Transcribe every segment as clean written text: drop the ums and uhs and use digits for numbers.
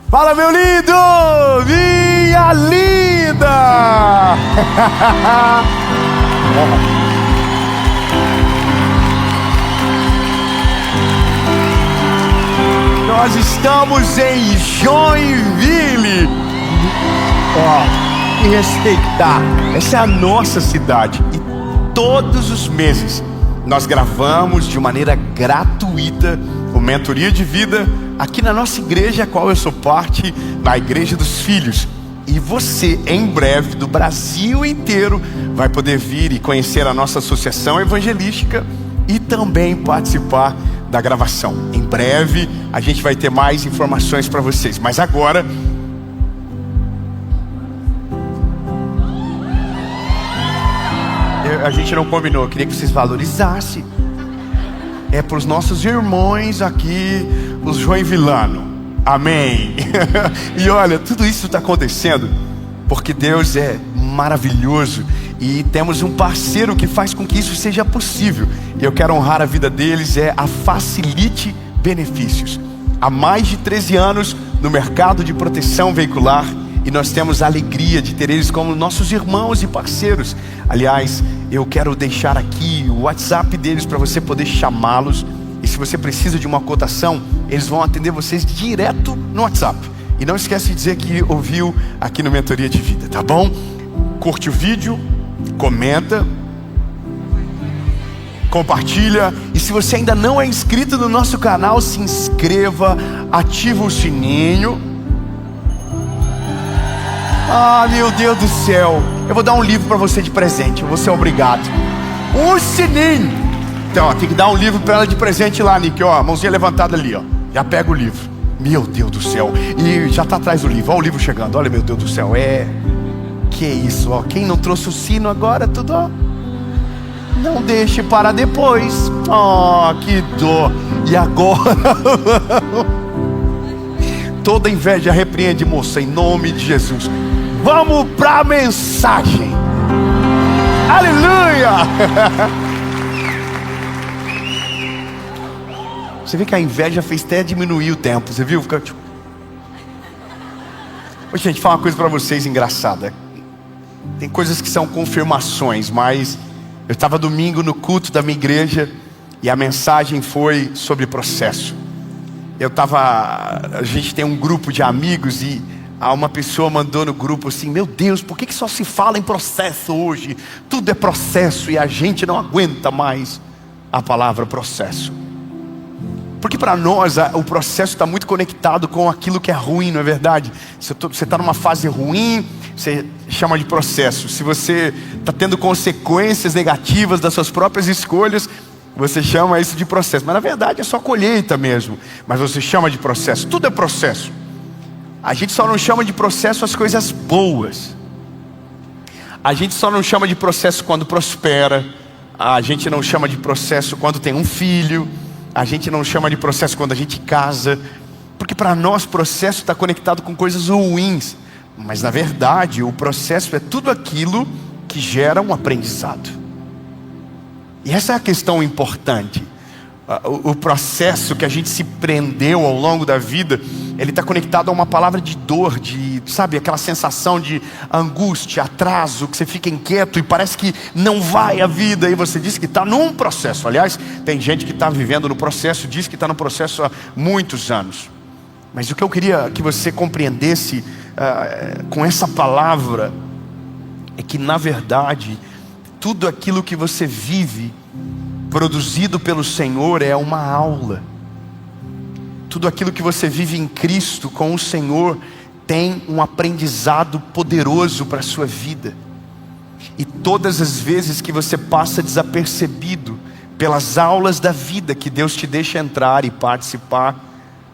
Fala, meu lindo! Minha linda! Nós estamos em Joinville. E respeitar, essa é a nossa cidade. E todos os meses nós gravamos de maneira gratuita o Mentoria de Vida aqui na nossa igreja, a qual eu sou parte, na Igreja dos Filhos. E você, em breve, do Brasil inteiro, vai poder vir e conhecer a nossa associação evangelística e também participar da gravação. Em breve a gente vai ter mais informações para vocês, mas agora a gente não combinou, eu queria que vocês valorizassem. É para os nossos irmãos aqui, os joinvilanos. Amém. E olha, tudo isso está acontecendo porque Deus é maravilhoso e temos um parceiro que faz com que isso seja possível. E eu quero honrar a vida deles, é a Facilite Benefícios. Há mais de 13 anos no mercado de proteção veicular, e nós temos a alegria de ter eles como nossos irmãos e parceiros. Aliás, eu quero deixar aqui o WhatsApp deles para você poder chamá-los. E se você precisa de uma cotação, eles vão atender vocês direto no WhatsApp. E não esquece de dizer que ouviu aqui no Mentoria de Vida, tá bom? Curte o vídeo, comenta, compartilha. E se você ainda não é inscrito no nosso canal, se inscreva, ativa o sininho. Ah, meu Deus do céu, eu vou dar um livro para você de presente, eu vou ser obrigado. Um sininho. Então, ó, tem que dar um livro para ela de presente lá, Nick, ó, mãozinha levantada ali, ó. Já pega o livro. Meu Deus do céu. E já está atrás do livro, olha o livro chegando. Olha, meu Deus do céu, que isso, ó. Quem não trouxe o sino agora, tudo, ó. Não deixe para depois. Oh, que dor. E agora toda inveja repreende, moça, em nome de Jesus. Vamos para a mensagem. Aleluia. Você vê que a inveja fez até diminuir o tempo. Você viu? Fica tipo... Ô, gente, falar uma coisa para vocês engraçada. Tem coisas que são confirmações, mas eu estava domingo no culto da minha igreja e a mensagem foi sobre processo. A gente tem um grupo de amigos e uma pessoa mandou no grupo assim: meu Deus, por que só se fala em processo hoje? Tudo é processo e a gente não aguenta mais a palavra processo. Porque para nós o processo está muito conectado com aquilo que é ruim, não é verdade? Se você está numa fase ruim, você chama de processo. Se você está tendo consequências negativas das suas próprias escolhas, você chama isso de processo. Mas na verdade é só colheita mesmo. Mas você chama de processo. Tudo é processo. A gente só não chama de processo as coisas boas. A gente só não chama de processo quando prospera. A gente não chama de processo quando tem um filho. A gente não chama de processo quando a gente casa. Porque para nós processo está conectado com coisas ruins. Mas na verdade o processo é tudo aquilo que gera um aprendizado. E essa é a questão importante. O processo que a gente se prendeu ao longo da vida, ele está conectado a uma palavra de dor, sabe, aquela sensação de angústia, atraso, que você fica inquieto e parece que não vai a vida. E você diz que está num processo. Aliás, tem gente que está vivendo no processo, diz que está no processo há muitos anos. Mas o que eu queria que você compreendesse com essa palavra é que na verdade tudo aquilo que você vive produzido pelo Senhor é uma aula. Tudo aquilo que você vive em Cristo com o Senhor tem um aprendizado poderoso para a sua vida. E todas as vezes que você passa desapercebido pelas aulas da vida que Deus te deixa entrar e participar,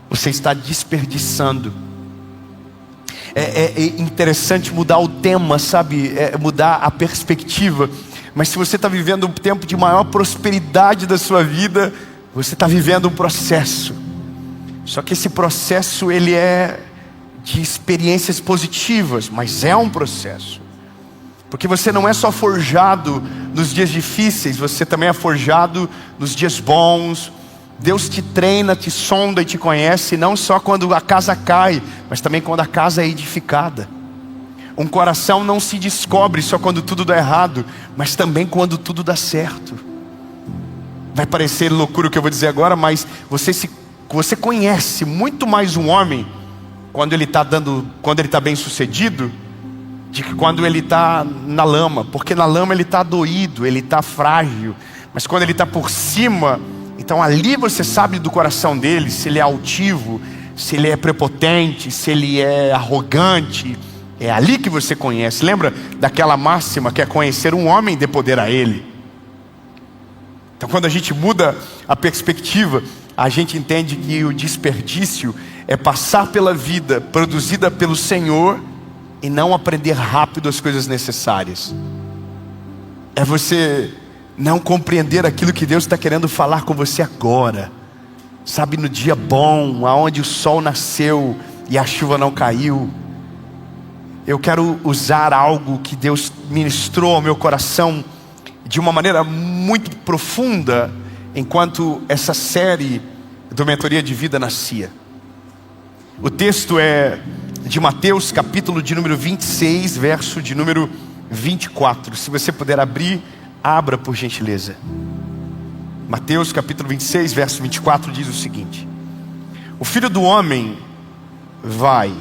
você está desperdiçando. É interessante mudar o tema, sabe? Mudar a perspectiva. Mas se você está vivendo um tempo de maior prosperidade da sua vida, você está vivendo um processo. Só que esse processo ele é de experiências positivas, mas é um processo. Porque você não é só forjado nos dias difíceis, você também é forjado nos dias bons. Deus te treina, te sonda e te conhece, não só quando a casa cai, mas também quando a casa é edificada. Um coração não se descobre só quando tudo dá errado, mas também quando tudo dá certo. Vai parecer loucura o que eu vou dizer agora, mas você conhece muito mais um homem quando ele está bem sucedido, de que quando ele está na lama. Porque na lama ele está doído, ele está frágil. Mas quando ele está por cima, então ali você sabe do coração dele, se ele é altivo, se ele é prepotente, se ele é arrogante. É ali que você conhece. Lembra daquela máxima que é conhecer um homem de poder a ele? Então quando a gente muda a perspectiva, a gente entende que o desperdício é passar pela vida produzida pelo Senhor e não aprender rápido as coisas necessárias. É você não compreender aquilo que Deus está querendo falar com você agora. Sabe, no dia bom, aonde o sol nasceu e a chuva não caiu. Eu quero usar algo que Deus ministrou ao meu coração de uma maneira muito profunda, enquanto essa série do Mentoria de Vida nascia. O texto é de Mateus, capítulo de número 26, verso de número 24. Se você puder abrir, abra por gentileza. Mateus, capítulo 26, verso 24 diz o seguinte: o Filho do Homem vai,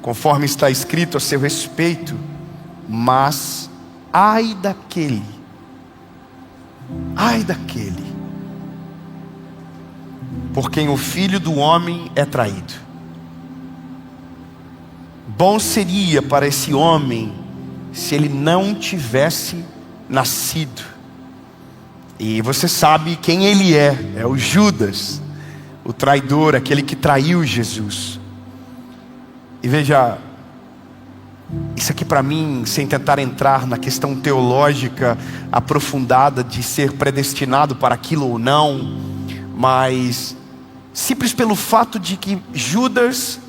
conforme está escrito a seu respeito, mas ai daquele por quem o Filho do Homem é traído. Bom seria para esse homem se ele não tivesse nascido. E você sabe quem ele é o Judas, o traidor, aquele que traiu Jesus. E veja, isso aqui para mim, sem tentar entrar na questão teológica aprofundada de ser predestinado para aquilo ou não, mas simples pelo fato de que Judas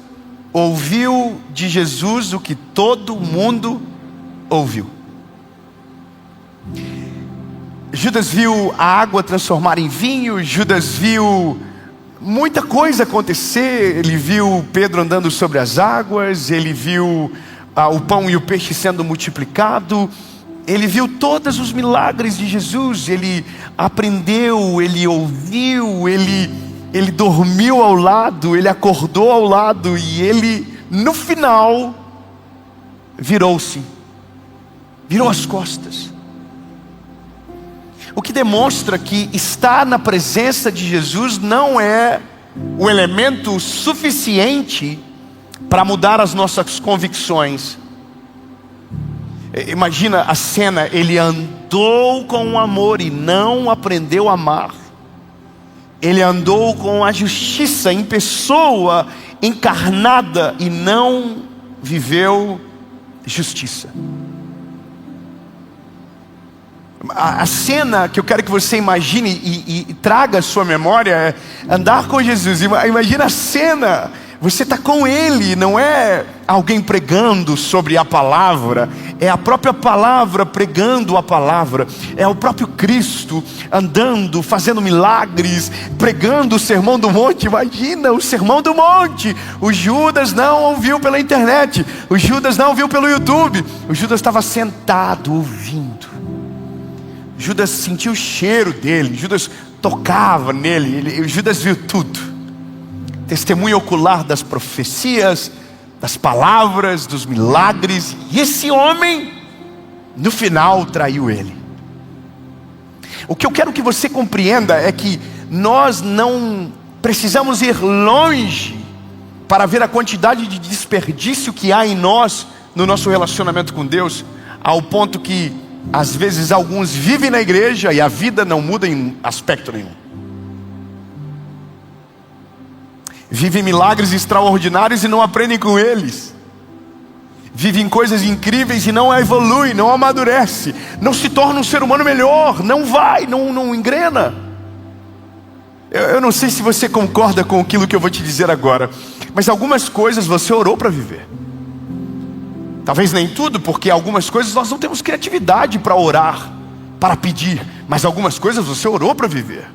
ouviu de Jesus o que todo mundo ouviu. Judas viu a água transformar em vinho, Judas viu muita coisa acontecer. Ele viu Pedro andando sobre as águas, ele viu o pão e o peixe sendo multiplicado, ele viu todos os milagres de Jesus, ele aprendeu, ele ouviu, ele dormiu ao lado, ele acordou ao lado, e ele no final virou as costas. O que demonstra que estar na presença de Jesus não é o elemento suficiente para mudar as nossas convicções. Imagina a cena: ele andou com o amor e não aprendeu a amar. Ele andou com a justiça em pessoa encarnada e não viveu justiça. A cena que eu quero que você imagine e traga à sua memória é andar com Jesus. Imagina a cena: você está com Ele, não é alguém pregando sobre a palavra, é a própria palavra pregando a palavra, é o próprio Cristo andando, fazendo milagres, pregando o Sermão do Monte. Imagina o Sermão do Monte. O Judas não ouviu pela internet, o Judas não ouviu pelo YouTube, o Judas estava sentado ouvindo. Judas sentiu o cheiro dele, Judas tocava nele, Judas viu tudo. Testemunha ocular das profecias, das palavras, dos milagres. E esse homem, no final, traiu ele. O que eu quero que você compreenda é que nós não precisamos ir longe para ver a quantidade de desperdício que há em nós, no nosso relacionamento com Deus, ao ponto que às vezes alguns vivem na igreja e a vida não muda em aspecto nenhum. Vivem milagres extraordinários e não aprendem com eles. Vivem coisas incríveis e não evoluem, não amadurece, não se torna um ser humano melhor, não engrena. Eu não sei se você concorda com aquilo que eu vou te dizer agora, mas algumas coisas você orou para viver. Talvez nem tudo, porque algumas coisas nós não temos criatividade para orar, para pedir, mas algumas coisas você orou para viver.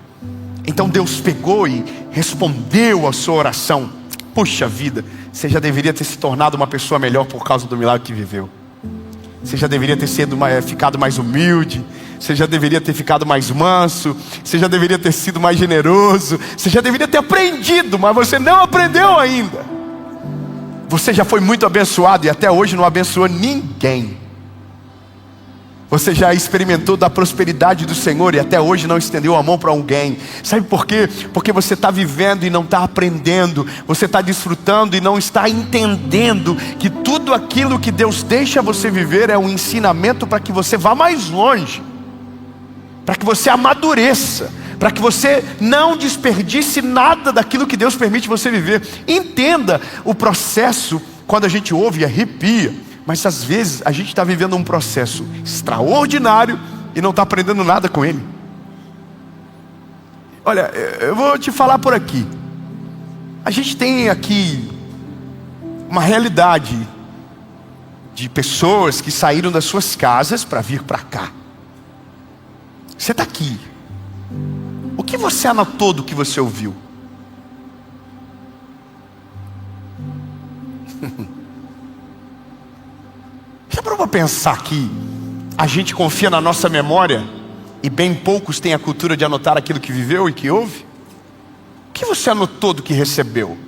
Então Deus pegou e respondeu a sua oração. Puxa vida, você já deveria ter se tornado uma pessoa melhor por causa do milagre que viveu. Você já deveria ter ficado mais humilde. Você já deveria ter ficado mais manso. Você já deveria ter sido mais generoso. Você já deveria ter aprendido, mas você não aprendeu ainda. Você já foi muito abençoado e até hoje não abençoou ninguém. Você já experimentou da prosperidade do Senhor e até hoje não estendeu a mão para alguém. Sabe por quê? Porque você está vivendo e não está aprendendo. Você está desfrutando e não está entendendo que tudo aquilo que Deus deixa você viver é um ensinamento para que você vá mais longe, para que você amadureça, para que você não desperdice nada daquilo que Deus permite você viver. Entenda o processo. Quando a gente ouve, arrepia. Mas às vezes a gente está vivendo um processo extraordinário e não está aprendendo nada com ele. Olha, eu vou te falar por aqui. A gente tem aqui uma realidade de pessoas que saíram das suas casas para vir para cá. Você está aqui. O que você anotou do que você ouviu? Já parou para pensar que a gente confia na nossa memória e bem poucos têm a cultura de anotar aquilo que viveu e que ouve? O que você anotou do que recebeu?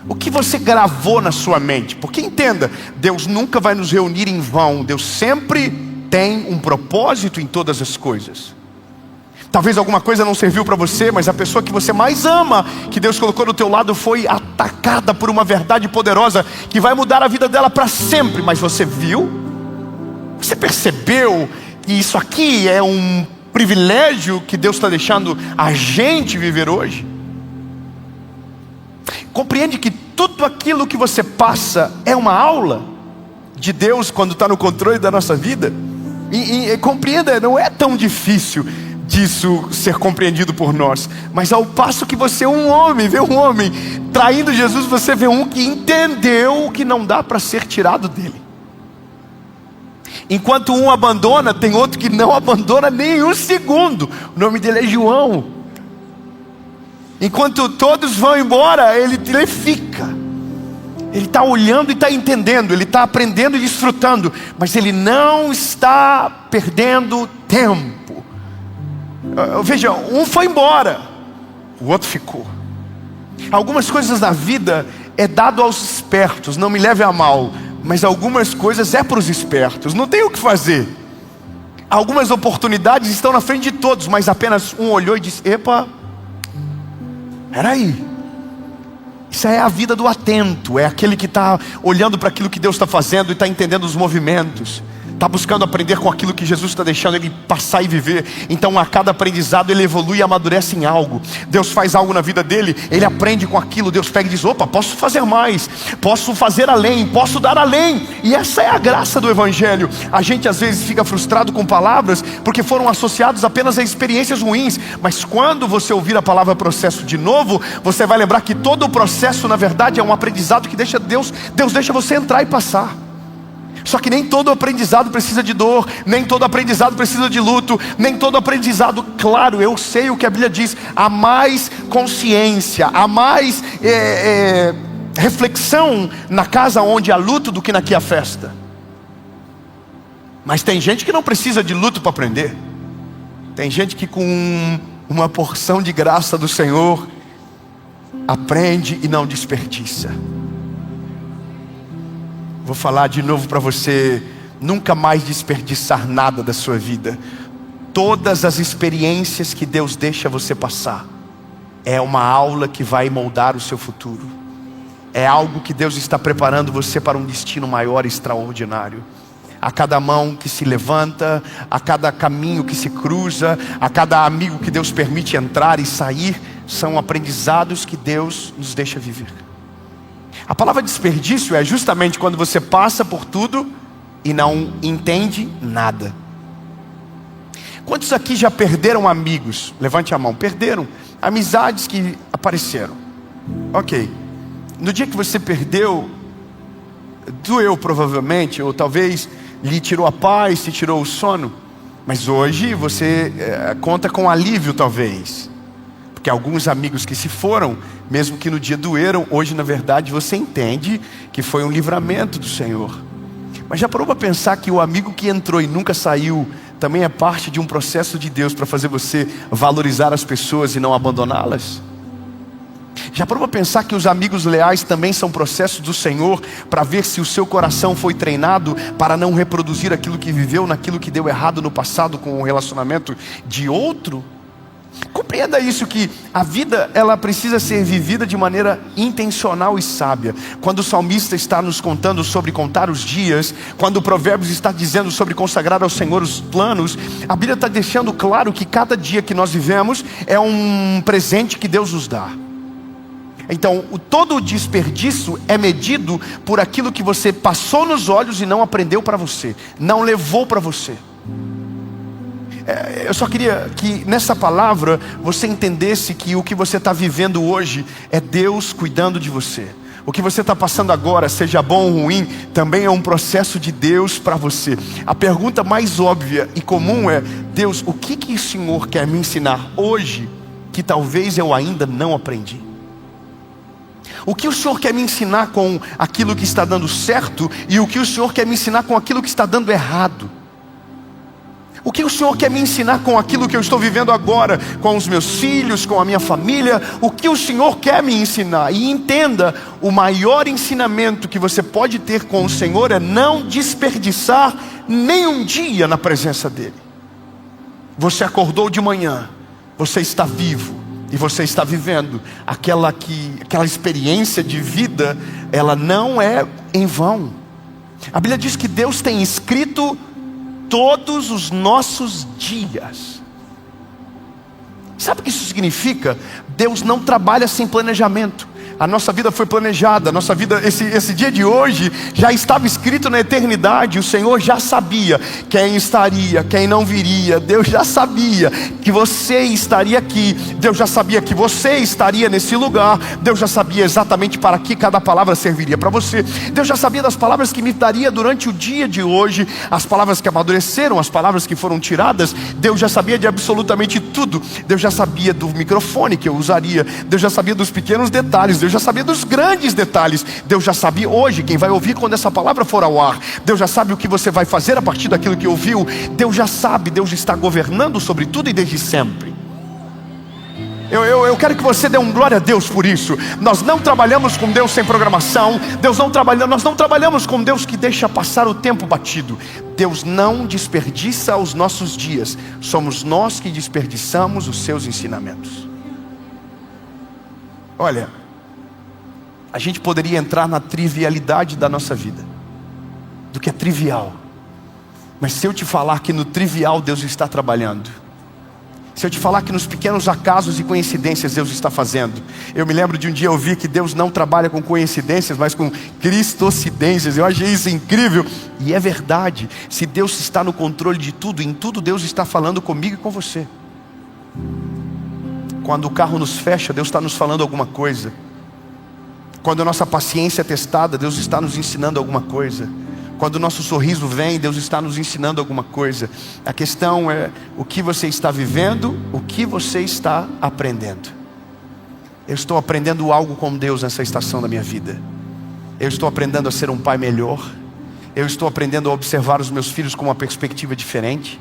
O que você gravou na sua mente? Porque entenda, Deus nunca vai nos reunir em vão. Deus sempre tem um propósito em todas as coisas. Talvez alguma coisa não serviu para você, mas a pessoa que você mais ama, que Deus colocou do teu lado, foi atacada por uma verdade poderosa que vai mudar a vida dela para sempre. Mas você viu? Você percebeu que isso aqui é um privilégio que Deus está deixando a gente viver hoje? Compreende que tudo aquilo que você passa é uma aula de Deus quando está no controle da nossa vida? E compreenda, não é tão difícil disso ser compreendido por nós. Mas ao passo que você vê um homem traindo Jesus, você vê um que entendeu que não dá para ser tirado dele. Enquanto um abandona, tem outro que não abandona nem um segundo. O nome dele é João. Enquanto todos vão embora, ele fica. Ele está olhando e está entendendo. Ele está aprendendo e desfrutando. Mas ele não está perdendo tempo. Veja, um foi embora, o outro ficou. Algumas coisas na vida é dado aos espertos, não me leve a mal, mas algumas coisas é para os espertos, não tem o que fazer. Algumas oportunidades estão na frente de todos, mas apenas um olhou e disse: epa, peraí. Isso é a vida do atento, é aquele que está olhando para aquilo que Deus está fazendo e está entendendo os movimentos. Está buscando aprender com aquilo que Jesus está deixando ele passar e viver. Então a cada aprendizado ele evolui e amadurece em algo. Deus faz algo na vida dele, ele aprende com aquilo. Deus pega e diz: opa, posso fazer mais, posso fazer além, posso dar além. E essa é a graça do Evangelho. A gente às vezes fica frustrado com palavras porque foram associados apenas a experiências ruins. Mas quando você ouvir a palavra processo de novo, você vai lembrar que todo o processo na verdade é um aprendizado que Deus deixa você entrar e passar. Só que nem todo aprendizado precisa de dor, nem todo aprendizado precisa de luto, nem todo aprendizado, claro, eu sei o que a Bíblia diz, há mais consciência, há mais reflexão na casa onde há luto do que na que há festa. Mas tem gente que não precisa de luto para aprender. Tem gente que com uma porção de graça do Senhor aprende e não desperdiça. Vou falar de novo para você: nunca mais desperdiçar nada da sua vida. Todas as experiências que Deus deixa você passar é uma aula que vai moldar o seu futuro. É algo que Deus está preparando você para um destino maior e extraordinário. A cada mão que se levanta, a cada caminho que se cruza, a cada amigo que Deus permite entrar e sair, são aprendizados que Deus nos deixa viver. A palavra desperdício é justamente quando você passa por tudo e não entende nada. Quantos aqui já perderam amigos? Levante a mão. Perderam amizades que apareceram. Ok. No dia que você perdeu, doeu provavelmente, ou talvez lhe tirou a paz, te tirou o sono. Mas hoje você conta com alívio talvez. Porque alguns amigos que se foram, mesmo que no dia doeram, hoje na verdade você entende que foi um livramento do Senhor. Mas já parou para pensar que o amigo que entrou e nunca saiu também é parte de um processo de Deus para fazer você valorizar as pessoas e não abandoná-las? Já parou para pensar que os amigos leais também são processos do Senhor para ver se o seu coração foi treinado para não reproduzir aquilo que viveu, naquilo que deu errado no passado com o relacionamento de outro? Compreenda isso, que a vida ela precisa ser vivida de maneira intencional e sábia. Quando o salmista está nos contando sobre contar os dias, quando o Provérbios está dizendo sobre consagrar ao Senhor os planos, a Bíblia está deixando claro que cada dia que nós vivemos é um presente que Deus nos dá. Então, todo o desperdício é medido por aquilo que você passou nos olhos e não aprendeu para você, não levou para você. Eu só queria que nessa palavra você entendesse que o que você está vivendo hoje é Deus cuidando de você. O que você está passando agora, seja bom ou ruim, também é um processo de Deus para você. A pergunta mais óbvia e comum é: Deus, o que o Senhor quer me ensinar hoje que talvez eu ainda não aprendi? O que o Senhor quer me ensinar com aquilo que está dando certo e o que o Senhor quer me ensinar com aquilo que está dando errado? O que o Senhor quer me ensinar com aquilo que eu estou vivendo agora, com os meus filhos, com a minha família? O que o Senhor quer me ensinar? E entenda, o maior ensinamento que você pode ter com o Senhor é não desperdiçar nenhum dia na presença dEle. Você acordou de manhã, você está vivo e você está vivendo aquela experiência de vida, ela não é em vão. A Bíblia diz que Deus tem escrito todos os nossos dias. Sabe o que isso significa? Deus não trabalha sem planejamento. A nossa vida foi planejada, a nossa vida, esse dia de hoje já estava escrito na eternidade. O Senhor já sabia quem estaria, quem não viria. Deus já sabia que você estaria aqui. Deus já sabia que você estaria nesse lugar. Deus já sabia exatamente para que cada palavra serviria para você. Deus já sabia das palavras que me daria durante o dia de hoje, as palavras que amadureceram, as palavras que foram tiradas. Deus já sabia de absolutamente tudo. Deus já sabia do microfone que eu usaria. Deus já sabia dos pequenos detalhes. Deus já sabia dos grandes detalhes. Deus já sabia hoje quem vai ouvir quando essa palavra for ao ar. Deus já sabe o que você vai fazer a partir daquilo que ouviu. Deus já sabe, Deus está governando sobre tudo e desde sempre. Eu quero que você dê um glória a Deus por isso. Nós não trabalhamos com Deus sem programação. Nós não trabalhamos com Deus que deixa passar o tempo batido. Deus não desperdiça os nossos dias. Somos nós que desperdiçamos os seus ensinamentos. Olha, a gente poderia entrar na trivialidade da nossa vida, do que é trivial. Mas se eu te falar que no trivial Deus está trabalhando, se eu te falar que nos pequenos acasos e coincidências Deus está fazendo. Eu me lembro de um dia ouvir que Deus não trabalha com coincidências, mas com cristocidências. Eu achei isso incrível. E é verdade. Se Deus está no controle de tudo, em tudo Deus está falando comigo e com você. Quando o carro nos fecha, Deus está nos falando alguma coisa. Quando a nossa paciência é testada, Deus está nos ensinando alguma coisa. Quando o nosso sorriso vem, Deus está nos ensinando alguma coisa. A questão é o que você está vivendo, o que você está aprendendo. Eu estou aprendendo algo com Deus nessa estação da minha vida. Eu estou aprendendo a ser um pai melhor. Eu estou aprendendo a observar os meus filhos com uma perspectiva diferente.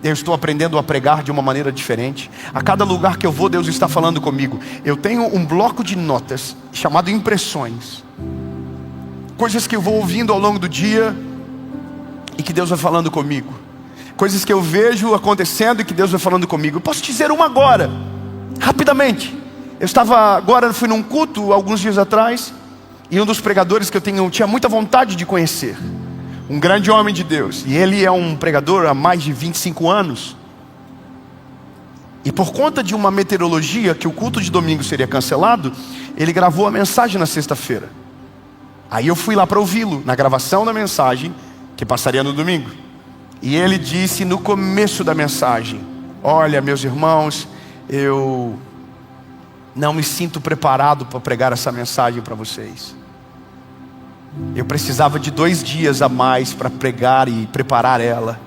Eu estou aprendendo a pregar de uma maneira diferente. A cada lugar que eu vou, Deus está falando comigo. Eu tenho um bloco de notas chamado impressões. Coisas que eu vou ouvindo ao longo do dia e que Deus vai falando comigo. Coisas que eu vejo acontecendo e que Deus vai falando comigo. Eu posso te dizer uma agora, rapidamente. Fui num culto alguns dias atrás, e um dos pregadores que eu tinha muita vontade de conhecer, um grande homem de Deus, e ele é um pregador há mais de 25 anos. E por conta de uma meteorologia, que o culto de domingo seria cancelado, ele gravou a mensagem na sexta-feira. Aí eu fui lá para ouvi-lo, na gravação da mensagem, que passaria no domingo. E ele disse no começo da mensagem: olha, meus irmãos, eu não me sinto preparado para pregar essa mensagem para vocês. Eu precisava de 2 dias a mais para pregar e preparar ela.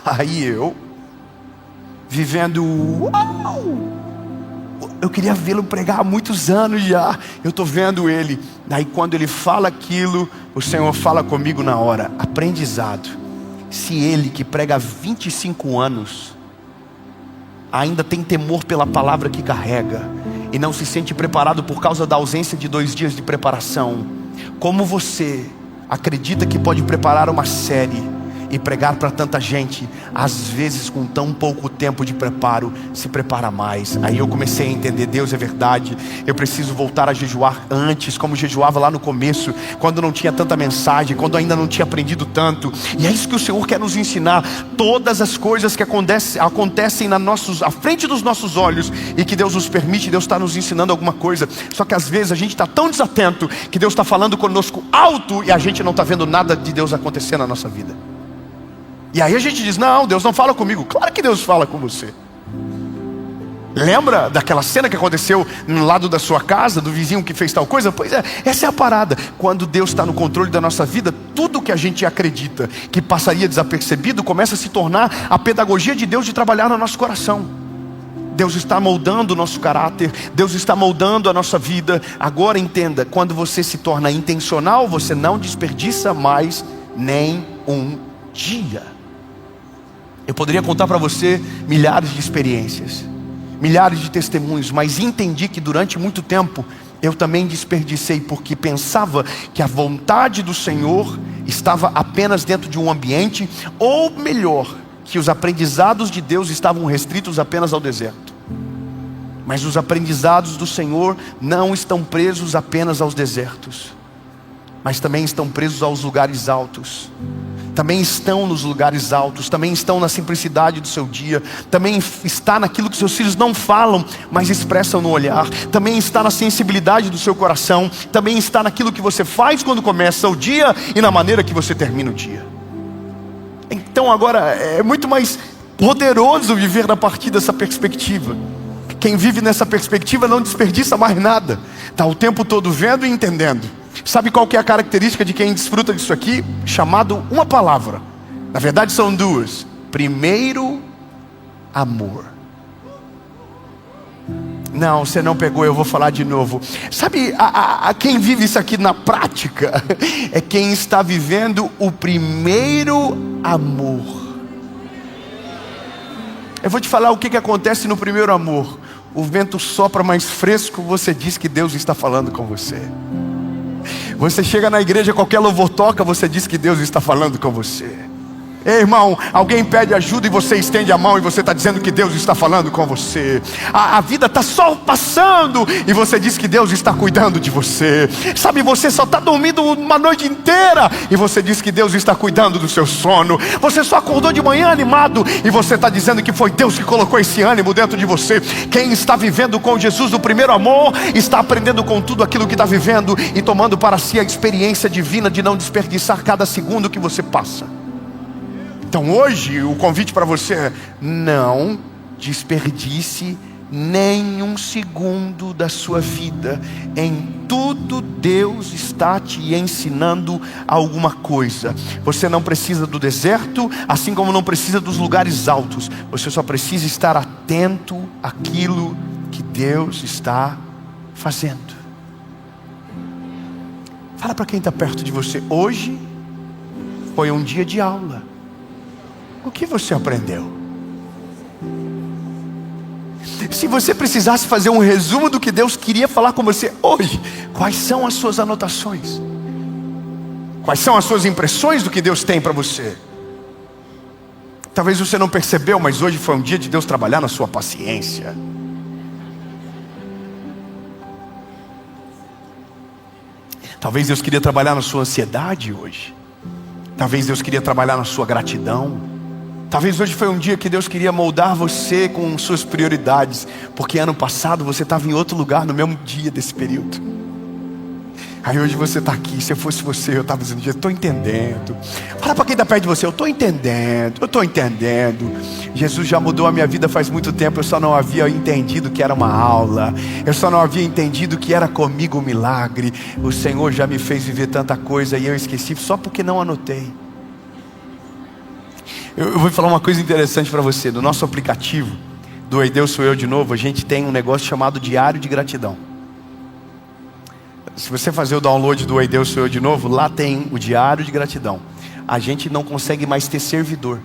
Aí eu, vivendo, uau, Eu queria vê-lo pregar há muitos anos já. Eu estou vendo ele. Aí quando ele fala aquilo, o Senhor fala comigo na hora: aprendizado. Se ele que prega há 25 anos ainda tem temor pela palavra que carrega e não se sente preparado por causa da ausência de 2 dias de preparação, como você acredita que pode preparar uma série e pregar para tanta gente, às vezes com tão pouco tempo de preparo, se prepara mais? Aí eu comecei a entender: Deus, é verdade, eu preciso voltar a jejuar antes, como jejuava lá no começo, quando não tinha tanta mensagem, quando ainda não tinha aprendido tanto. E é isso que o Senhor quer nos ensinar. Todas as coisas que acontecem à frente dos nossos olhos, e que Deus nos permite, Deus está nos ensinando alguma coisa. Só que às vezes a gente está tão desatento, que Deus está falando conosco alto, e a gente não está vendo nada de Deus acontecer na nossa vida. E aí a gente diz: não, Deus não fala comigo. Claro que Deus fala com você. Lembra daquela cena que aconteceu no lado da sua casa, do vizinho que fez tal coisa? Pois é, essa é a parada. Quando Deus está no controle da nossa vida, tudo que a gente acredita que passaria desapercebido começa a se tornar a pedagogia de Deus de trabalhar no nosso coração. Deus está moldando o nosso caráter, Deus está moldando a nossa vida. Agora entenda: quando você se torna intencional, você não desperdiça mais nem um dia. Eu poderia contar para você milhares de experiências, milhares de testemunhos, mas entendi que durante muito tempo eu também desperdicei, porque pensava que a vontade do Senhor estava apenas dentro de um ambiente, ou melhor, que os aprendizados de Deus estavam restritos apenas ao deserto. Mas os aprendizados do Senhor não estão presos apenas aos desertos, mas também estão presos aos lugares altos. Também estão nos lugares altos, também estão na simplicidade do seu dia, também está naquilo que seus filhos não falam, mas expressam no olhar, também está na sensibilidade do seu coração, também está naquilo que você faz quando começa o dia e na maneira que você termina o dia. Então agora é muito mais poderoso viver a partir dessa perspectiva. Quem vive nessa perspectiva não desperdiça mais nada, está o tempo todo vendo e entendendo. Sabe qual que é a característica de quem desfruta disso aqui? Chamado uma palavra. Na verdade são 2. Primeiro, amor. Não, você não pegou, eu vou falar de novo. Sabe, quem vive isso aqui na prática é quem está vivendo o primeiro amor. Eu vou te falar o que acontece no primeiro amor. O vento sopra mais fresco, você diz que Deus está falando com você. Você chega na igreja, qualquer louvor toca, você diz que Deus está falando com você. Ei, irmão, alguém pede ajuda e você estende a mão e você está dizendo que Deus está falando com você. A vida está só passando e você diz que Deus está cuidando de você. Sabe, você só está dormindo uma noite inteira e você diz que Deus está cuidando do seu sono. Você só acordou de manhã animado e você está dizendo que foi Deus que colocou esse ânimo dentro de você. Quem está vivendo com Jesus o primeiro amor, está aprendendo com tudo aquilo que está vivendo e tomando para si a experiência divina de não desperdiçar cada segundo que você passa. Então hoje o convite para você é: não desperdice nem um segundo da sua vida. Em tudo Deus está te ensinando alguma coisa. Você não precisa do deserto, assim como não precisa dos lugares altos. Você só precisa estar atento àquilo que Deus está fazendo. Fala para quem está perto de você: hoje foi um dia de aula. O que você aprendeu? Se você precisasse fazer um resumo do que Deus queria falar com você hoje, quais são as suas anotações? Quais são as suas impressões do que Deus tem para você? Talvez você não percebeu, mas hoje foi um dia de Deus trabalhar na sua paciência. Talvez Deus queria trabalhar na sua ansiedade hoje. Talvez Deus queria trabalhar na sua gratidão. Talvez hoje foi um dia que Deus queria moldar você com suas prioridades, porque ano passado você estava em outro lugar no mesmo dia desse período. Aí hoje você está aqui. Se eu fosse você, eu estava dizendo: eu estou entendendo. Fala para quem está perto de você: eu estou entendendo, eu estou entendendo. Jesus já mudou a minha vida faz muito tempo. Eu só não havia entendido que era uma aula. Eu só não havia entendido que era comigo um milagre. O Senhor já me fez viver tanta coisa e eu esqueci só porque não anotei. Eu vou falar uma coisa interessante para você. No nosso aplicativo do Ei Deus Sou Eu de Novo, a gente tem um negócio chamado Diário de Gratidão. Se você fazer o download do Ei Deus Sou Eu de Novo, lá tem o Diário de Gratidão. A gente não consegue mais ter servidor.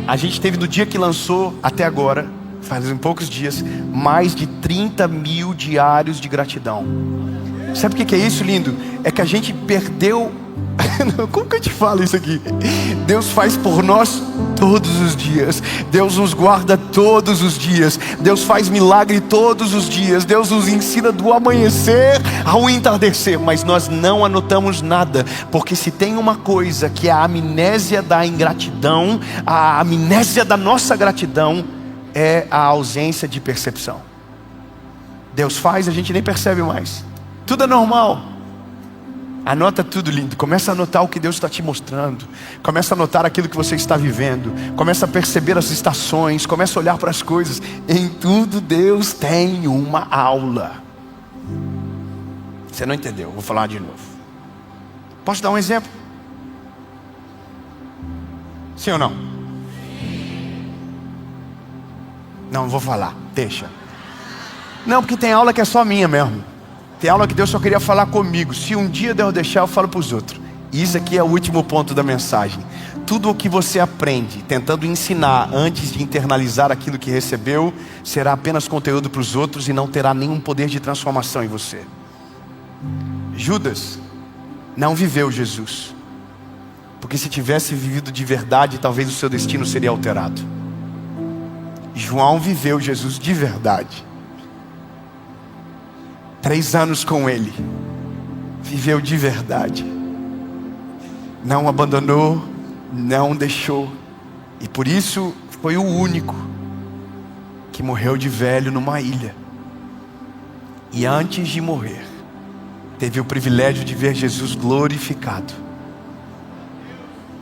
A gente teve do dia que lançou até agora, faz poucos dias, mais de 30 mil diários de gratidão. Sabe o que é isso, lindo? É que a gente perdeu... Como que eu te falo isso aqui? Deus faz por nós todos os dias. Deus nos guarda todos os dias. Deus faz milagre todos os dias. Deus nos ensina do amanhecer ao entardecer. Mas nós não anotamos nada. Porque se tem uma coisa que é a amnésia da ingratidão, a amnésia da nossa gratidão, é a ausência de percepção. Deus faz, a gente nem percebe mais. Tudo é normal. Anota tudo, lindo. Começa a anotar o que Deus está te mostrando. Começa a anotar aquilo que você está vivendo. Começa a perceber as estações. Começa a olhar para as coisas. Em tudo Deus tem uma aula. Você não entendeu? Vou falar de novo. Posso dar um exemplo? Sim ou não? Não vou falar. Deixa. Não, porque tem aula que é só minha mesmo. Tem aula que Deus só queria falar comigo. Se um dia Deus deixar, eu falo para os outros. Isso aqui é o último ponto da mensagem. Tudo o que você aprende, tentando ensinar antes de internalizar aquilo que recebeu, será apenas conteúdo para os outros e não terá nenhum poder de transformação em você. Judas não viveu Jesus. Porque se tivesse vivido de verdade, talvez o seu destino seria alterado. João viveu Jesus de verdade. 3 anos com ele, viveu de verdade, não abandonou, não deixou, e por isso foi o único que morreu de velho numa ilha, e antes de morrer, teve o privilégio de ver Jesus glorificado.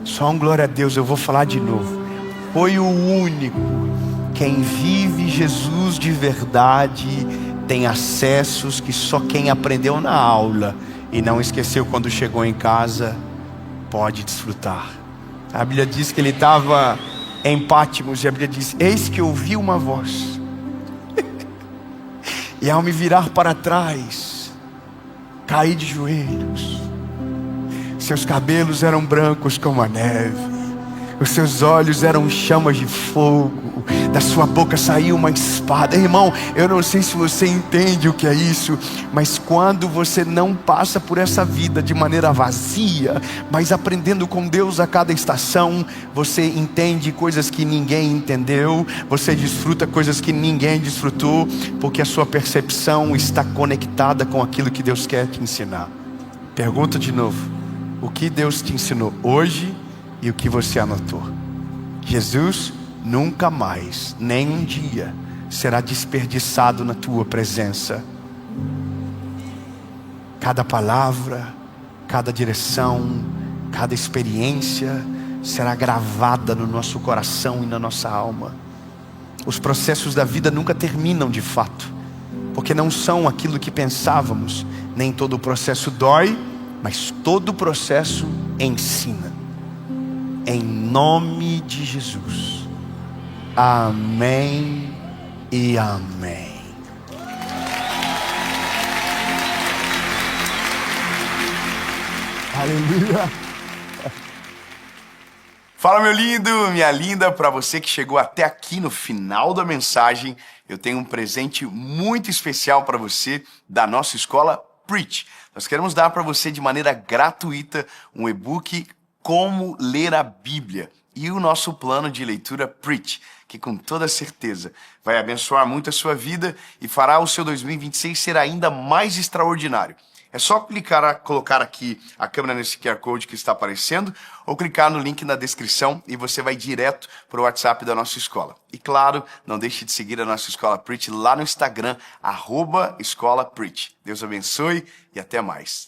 Só um glória a Deus, eu vou falar de novo. Foi o único. Quem vive Jesus de verdade tem acessos que só quem aprendeu na aula e não esqueceu quando chegou em casa pode desfrutar. A Bíblia diz que ele estava em Pátimos e a Bíblia diz: eis que ouvi uma voz e ao me virar para trás caí de joelhos. Seus cabelos eram brancos como a neve, os seus olhos eram chamas de fogo, da sua boca saiu uma espada. Irmão, eu não sei se você entende o que é isso, mas quando você não passa por essa vida de maneira vazia, mas aprendendo com Deus a cada estação, você entende coisas que ninguém entendeu, você desfruta coisas que ninguém desfrutou, porque a sua percepção está conectada com aquilo que Deus quer te ensinar. Pergunta de novo: o que Deus te ensinou hoje e o que você anotou? Jesus nunca mais, nem um dia, será desperdiçado na tua presença. Cada palavra, cada direção, cada experiência será gravada no nosso coração e na nossa alma. Os processos da vida nunca terminam de fato, porque não são aquilo que pensávamos. Nem todo o processo dói, mas todo o processo ensina. Em nome de Jesus. Amém e amém. Aleluia. Fala, meu lindo, minha linda. Para você que chegou até aqui no final da mensagem, eu tenho um presente muito especial para você da nossa escola Preach. Nós queremos dar para você de maneira gratuita um e-book Como Ler a Bíblia e o nosso plano de leitura Preach, que com toda certeza vai abençoar muito a sua vida e fará o seu 2026 ser ainda mais extraordinário. É só colocar aqui a câmera nesse QR Code que está aparecendo, ou clicar no link na descrição e você vai direto para o WhatsApp da nossa escola. E claro, não deixe de seguir a nossa escola Preach lá no Instagram, @escolapreach. Deus abençoe e até mais.